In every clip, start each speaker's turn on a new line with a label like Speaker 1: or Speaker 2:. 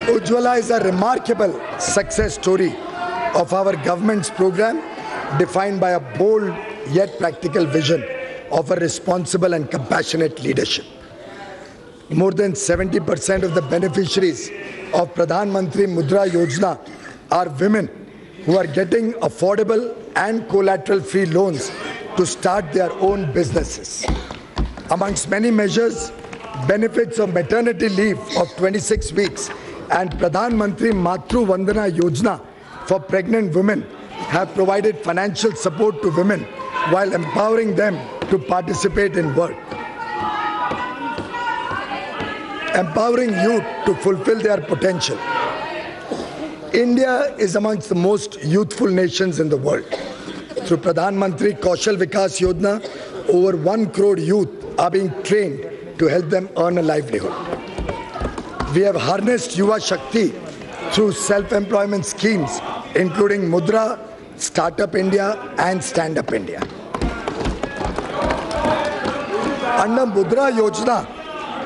Speaker 1: Ujjwala is a remarkable success story of our government's program, defined by a bold yet practical vision of a responsible and compassionate leadership. More than 70% of the beneficiaries of Pradhan Mantri Mudra Yojana are women who are getting affordable and collateral-free loans to start their own businesses. Amongst many measures, benefits of maternity leave of 26 weeks and Pradhan Mantri Matru Vandana Yojana for pregnant women have provided financial support to women while empowering them to participate in work. Empowering youth to fulfill their potential. India is amongst the most youthful nations in the world. Through Pradhan Mantri Kaushal Vikas Yojana, over 1 crore youth are being trained to help them earn a livelihood. We have harnessed Yuva Shakti through self-employment schemes, including Mudra, Startup India and Stand Up India. Under Mudra Yojana,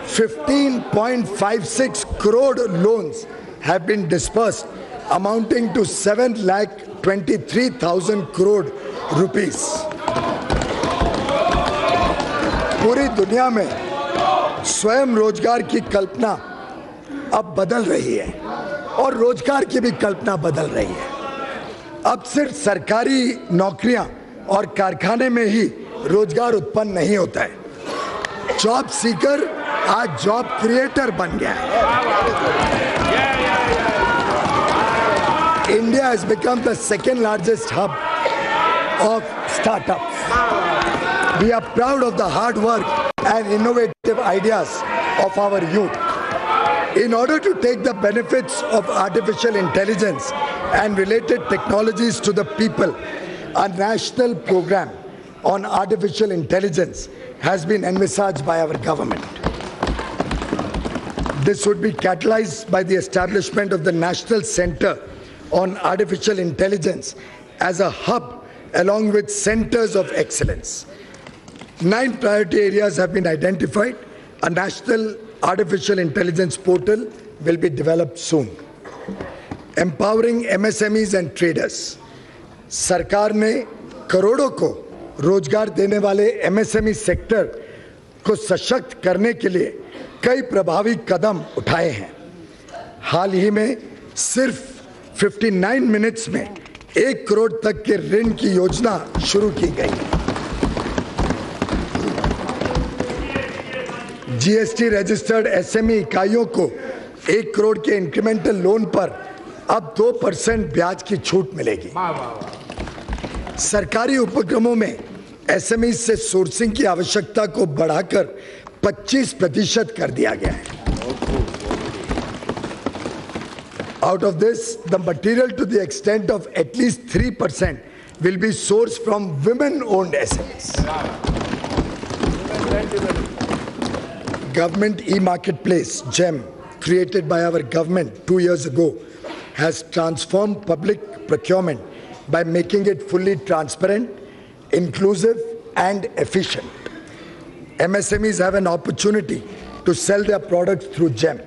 Speaker 1: 15.56 crore loans have been disbursed, amounting to 7,23,000 crore rupees. पूरी दुनिया में स्वयं रोजगार की कल्पना अब बदल रही है और रोजगार की भी कल्पना बदल रही है। अब सिर्फ सरकारी नौकरियां और कारखाने में ही रोजगार उत्पन्न नहीं होता है। जॉब सीकर आज जॉब क्रिएटर बन गया है। India has become the second largest hub of startups. We are proud of the hard work and innovative ideas of our youth. In order to take the benefits of artificial intelligence and related technologies to the people, a national program on artificial intelligence has been envisaged by our government. This would be catalyzed by the establishment of the National Center on Artificial Intelligence as a hub along with centers of excellence. 9 priority areas have been identified. A national artificial intelligence portal will be developed soon. Empowering MSMEs and traders. सरकार ने करोड़ों को रोजगार देने वाले MSME sector को सशक्त करने के लिए कई प्रभावी कदम उठाए हैं। हाल ही में सिर्फ 59 मिनट्स में 1 करोड़ तक के ऋण की योजना शुरू की गई। जीएसटी रजिस्टर्ड एसएमई इकाइयों को 1 करोड़ के इंक्रीमेंटल लोन पर अब 2% ब्याज की छूट मिलेगी। सरकारी उपक्रमों में एसएमई से सोर्सिंग की आवश्यकता को बढ़ाकर 25% कर दिया गया है। Out of this, the material to the extent of at least 3% will be sourced from women-owned SMEs. Government e-marketplace, GEM, created by our government 2 years ago, has transformed public procurement by making it fully transparent, inclusive, and efficient. MSMEs have an opportunity to sell their products through GEM.